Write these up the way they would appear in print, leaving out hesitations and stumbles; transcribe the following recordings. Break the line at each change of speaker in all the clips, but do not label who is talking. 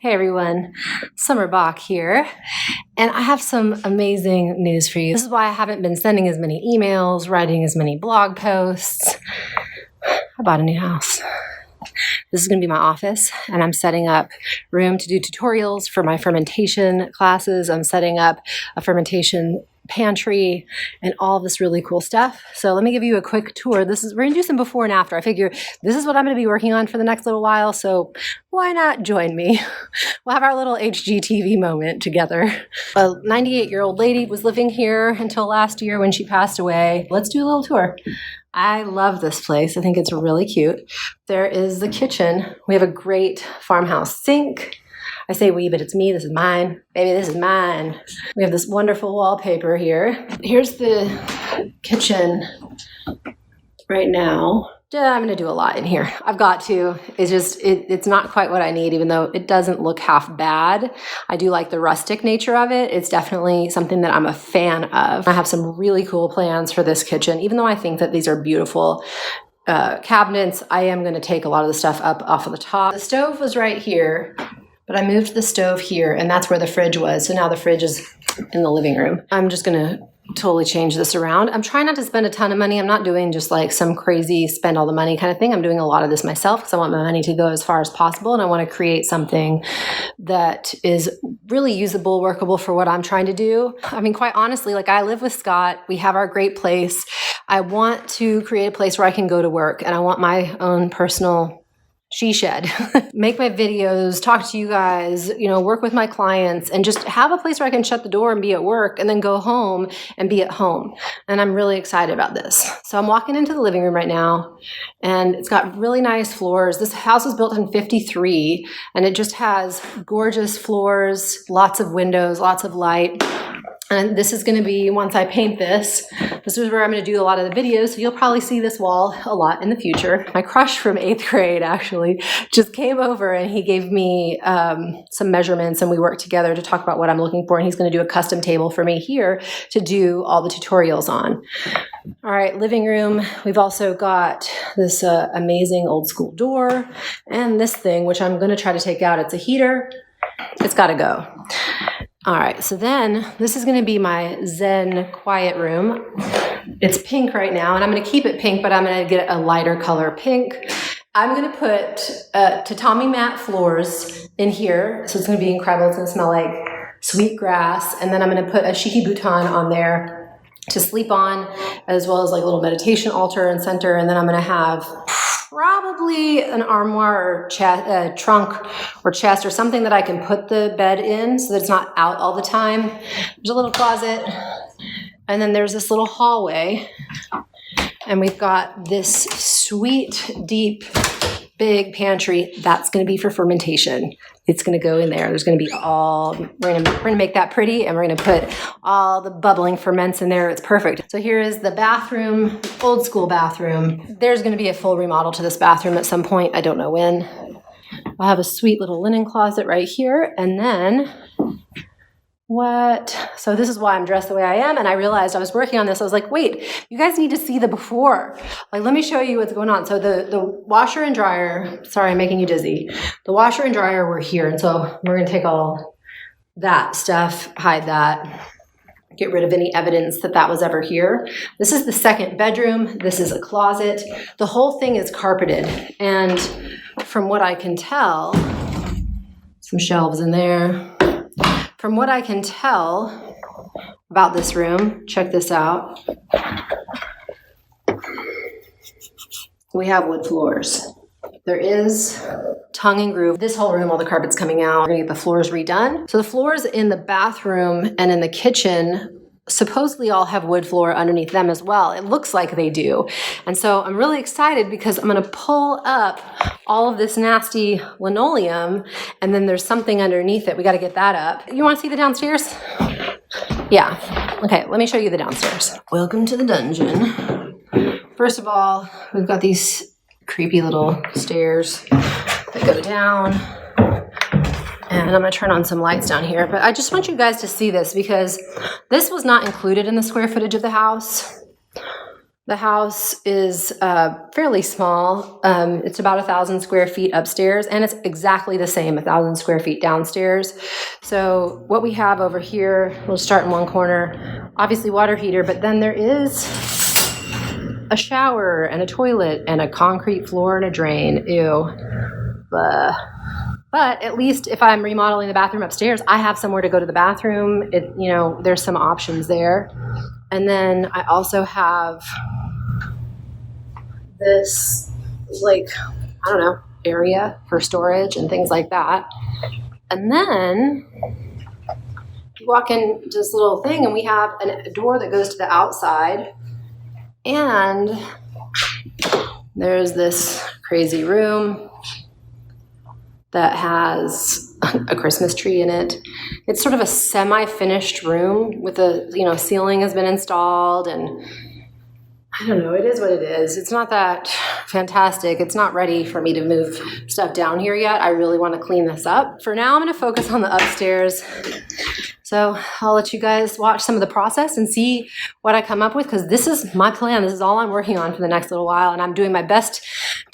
Hey everyone, Summer Bock here, and I have some amazing news for you. This is why I haven't been sending as many emails, writing as many blog posts. I bought a new house. This is going to be my office, and I'm setting up room to do tutorials for my fermentation classes. I'm setting up a fermentation pantry and all this really cool stuff. So let me give you a quick tour. We're going to do some before and after. I figure this is what I'm going to be working on for the next little while, so why not join me? We'll have our little HGTV moment together. A 98-year-old lady was living here until last year when she passed away. Let's do a little tour. I love this place. I think it's really cute. There is the kitchen. We have a great farmhouse sink. I say we, but it's me. This is mine. Baby, this is mine. We have this wonderful wallpaper here. Here's the kitchen right now. I'm going to do a lot in here. I've got to. It's not quite what I need, even though it doesn't look half bad. I do like the rustic nature of it. It's definitely something that I'm a fan of. I have some really cool plans for this kitchen, even though I think that these are beautiful cabinets. I am going to take a lot of the stuff up off of the top. The stove was right here, but I moved the stove here, and that's where the fridge was. So now the fridge is in the living room. I'm just going to totally change this around. I'm trying not to spend a ton of money. I'm not doing just like some crazy spend all the money kind of thing. I'm doing a lot of this myself because I want my money to go as far as possible, and I want to create something that is really usable, workable for what I'm trying to do. I mean, quite honestly, like I live with Scott. We have our great place. I want to create a place where I can go to work, and I want my own personal she shed, make my videos, talk to you guys, work with my clients, and just have a place where I can shut the door and be at work and then go home and be at home. And I'm really excited about this. So I'm walking into the living room right now, and it's got really nice floors. This house was built in 53, and it just has gorgeous floors, lots of windows, lots of light. And this is going to be, once I paint this is where I'm going to do a lot of the videos. So you'll probably see this wall a lot in the future. My crush from 8th grade actually just came over, and he gave me some measurements, and we worked together to talk about what I'm looking for. And he's going to do a custom table for me here to do all the tutorials on. All right, living room. We've also got this amazing old school door, and this thing, which I'm going to try to take out. It's a heater. It's got to go. All right, so then this is going to be my Zen quiet room. It's pink right now, and I'm going to keep it pink, but I'm going to get a lighter color pink. I'm going to put tatami mat floors in here, so it's going to be incredible. It's going to smell like sweet grass, and then I'm going to put a shiki butan on there to sleep on, as well as like a little meditation altar and center, and then I'm going to have probably an armoire or trunk or chest or something that I can put the bed in so that it's not out all the time. There's a little closet, and then there's this little hallway, and we've got this sweet, deep, big pantry. That's going to be for fermentation. It's going to go in there. There's going to be we're going to make that pretty, and we're going to put all the bubbling ferments in there. It's perfect. So here is the bathroom, old school bathroom. There's going to be a full remodel to this bathroom at some point. I don't know when. I'll have a sweet little linen closet right here. And then so this is why I'm dressed the way I am. And I realized I was working on this. I was like, wait, you guys need to see the before. Like, let me show you what's going on. So the washer and dryer, sorry, I'm making you dizzy. The washer and dryer were here. And so we're going to take all that stuff, hide that, get rid of any evidence that was ever here. This is the second bedroom. This is a closet. The whole thing is carpeted. And from what I can tell, some shelves in there. From what I can tell about this room, check this out. We have wood floors. There is tongue and groove. This whole room, all the carpet's coming out. We're gonna get the floors redone. So the floors in the bathroom and in the kitchen supposedly all have wood floor underneath them as well. It looks like they do. And so I'm really excited because I'm going to pull up all of this nasty linoleum, and then there's something underneath it. We got to get that up. You want to see the downstairs? Yeah. Okay, let me show you the downstairs. Welcome to the dungeon. First of all, we've got these creepy little stairs that go down. And I'm going to turn on some lights down here. But I just want you guys to see this because this was not included in the square footage of the house. The house is fairly small. It's about 1,000 square feet upstairs, and it's exactly the same, 1,000 square feet downstairs. So what we have over here, we'll start in one corner, obviously water heater, but then there is a shower and a toilet and a concrete floor and a drain. Ew. But at least if I'm remodeling the bathroom upstairs, I have somewhere to go to the bathroom. There's some options there. And then I also have this, area for storage and things like that. And then you walk in this little thing, and we have a door that goes to the outside. And there's this crazy room that has a Christmas tree in it. It's sort of a semi-finished room with ceiling has been installed, and I don't know, it is what it is. It's not that fantastic. It's not ready for me to move stuff down here yet. I really want to clean this up. For now, I'm going to focus on the upstairs. So I'll let you guys watch some of the process and see what I come up with, because this is my plan. This is all I'm working on for the next little while, and I'm doing my best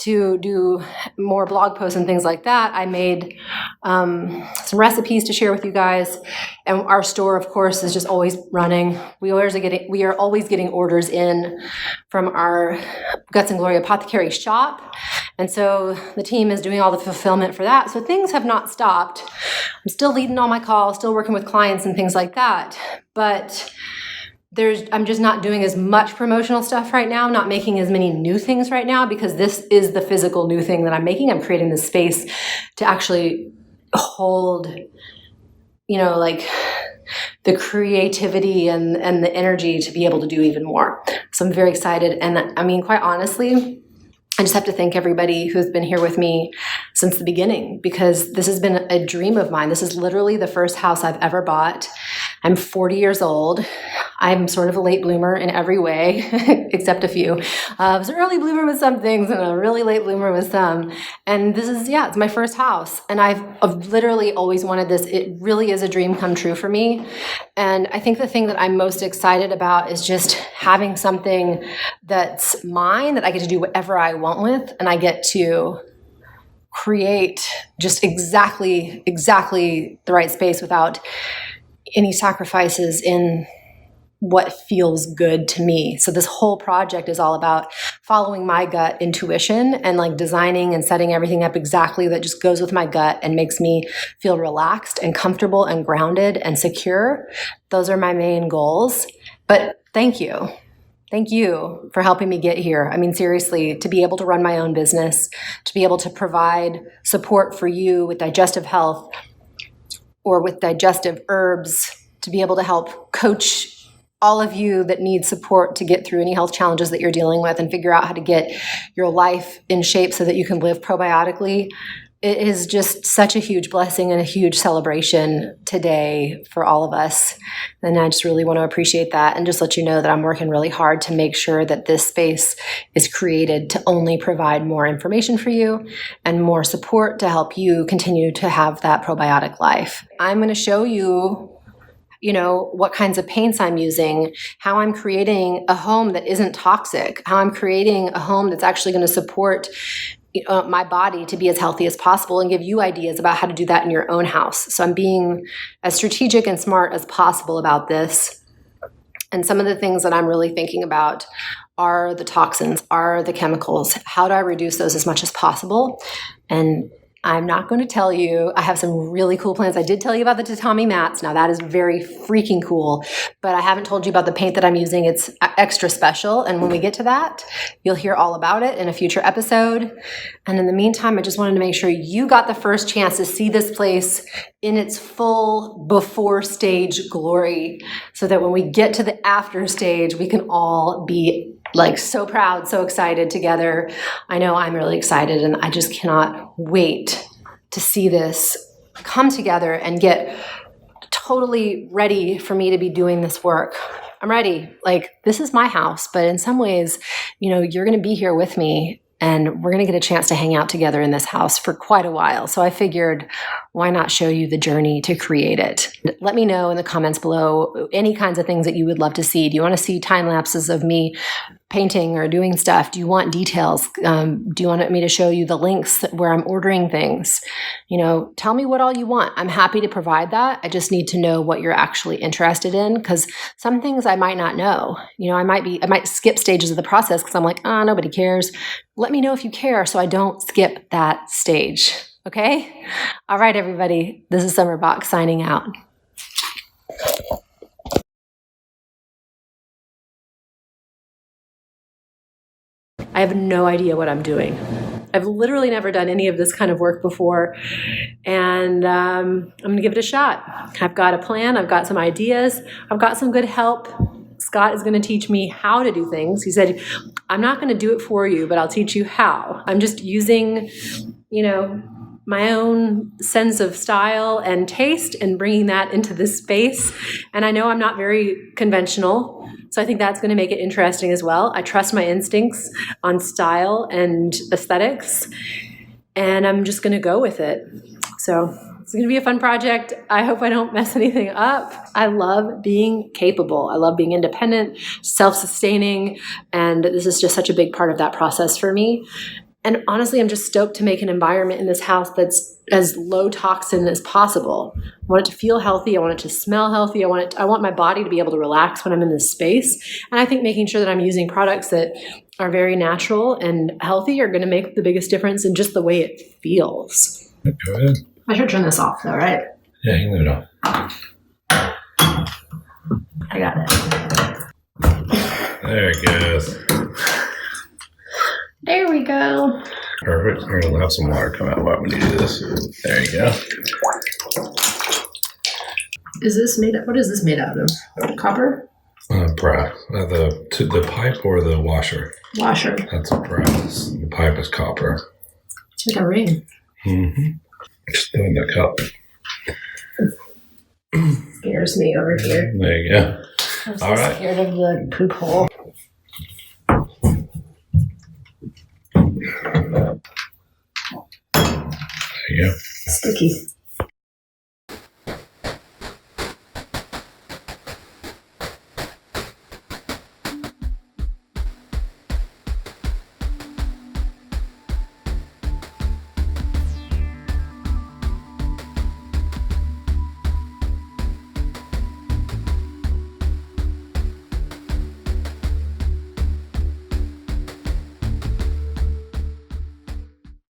to do more blog posts and things like that. I made some recipes to share with you guys, and our store, of course, is just always running. We are always getting orders in from our Guts and Glory Apothecary shop, and so the team is doing all the fulfillment for that. So things have not stopped. I'm still leading all my calls, still working with clients and things like that, but I'm just not doing as much promotional stuff right now, not making as many new things right now, because this is the physical new thing that I'm making. I'm creating this space to actually hold, the creativity and the energy to be able to do even more. So I'm very excited. And I mean, quite honestly, I just have to thank everybody who's been here with me since the beginning, because this has been a dream of mine. This is literally the first house I've ever bought. I'm 40 years old. I'm sort of a late bloomer in every way, except a few. I was an early bloomer with some things and a really late bloomer with some. And this is, it's my first house. And I've literally always wanted this. It really is a dream come true for me. And I think the thing that I'm most excited about is just having something that's mine, that I get to do whatever I want with, and I get to create just exactly the right space without any sacrifices in what feels good to me. So this whole project is all about following my gut intuition and designing and setting everything up exactly that just goes with my gut and makes me feel relaxed and comfortable and grounded and secure. Those are my main goals. But thank you. Thank you for helping me get here. I mean, seriously, to be able to run my own business, to be able to provide support for you with digestive health or with digestive herbs, to be able to help coach all of you that need support to get through any health challenges that you're dealing with and figure out how to get your life in shape so that you can live probiotically. It is just such a huge blessing and a huge celebration today for all of us. And I just really want to appreciate that and just let you know that I'm working really hard to make sure that this space is created to only provide more information for you and more support to help you continue to have that probiotic life. I'm going to show you what kinds of paints I'm using, how I'm creating a home that isn't toxic, how I'm creating a home that's actually going to support my body to be as healthy as possible, and give you ideas about how to do that in your own house. So I'm being as strategic and smart as possible about this. And some of the things that I'm really thinking about are the toxins, are the chemicals. How do I reduce those as much as possible? And I'm not going to tell you. I have some really cool plans. I did tell you about the tatami mats. Now that is very freaking cool, but I haven't told you about the paint that I'm using. It's extra special. And when we get to that, you'll hear all about it in a future episode. And in the meantime, I just wanted to make sure you got the first chance to see this place in its full before stage glory, so that when we get to the after stage, we can all be so proud, so excited together. I know I'm really excited, and I just cannot wait to see this come together and get totally ready for me to be doing this work. I'm ready. This is my house, but in some ways, you're going to be here with me, and we're going to get a chance to hang out together in this house for quite a while. So I figured, why not show you the journey to create it? Let me know in the comments below any kinds of things that you would love to see. Do you want to see time lapses of me painting or doing stuff? Do you want details? Do you want me to show you the links where I'm ordering things? Tell me what all you want. I'm happy to provide that. I just need to know what you're actually interested in, because some things I might not know. I might skip stages of the process because I'm like, nobody cares. Let me know if you care so I don't skip that stage. Okay? All right, everybody. This is Summer Bock signing out. I have no idea what I'm doing. I've literally never done any of this kind of work before, and I'm going to give it a shot. I've got a plan. I've got some ideas. I've got some good help. Scott is going to teach me how to do things. He said, I'm not going to do it for you, but I'll teach you how. I'm just using, my own sense of style and taste and bringing that into this space. And I know I'm not very conventional, so I think that's going to make it interesting as well. I trust my instincts on style and aesthetics, and I'm just going to go with it. So it's going to be a fun project. I hope I don't mess anything up. I love being capable. I love being independent, self-sustaining, and this is just such a big part of that process for me. And honestly, I'm just stoked to make an environment in this house that's as low toxin as possible. I want it to feel healthy. I want it to smell healthy. I want my body to be able to relax when I'm in this space. And I think making sure that I'm using products that are very natural and healthy are going to make the biggest difference in just the way it feels.
Go ahead.
I should turn this off though, right?
Yeah, you can leave it on.
I got it.
There it goes.
There we go.
Perfect. We're going to have some water come out while we do this. There you go.
Is this made out? What is this made out of? Copper?
Brass. The pipe or the washer?
Washer.
That's a brass. The pipe is copper.
It's like a ring.
Mm-hmm. Just in the cup.
Scares me over here.
There you go.
I'm so
All right.
scared of the poop hole.
There you go.
Sticky.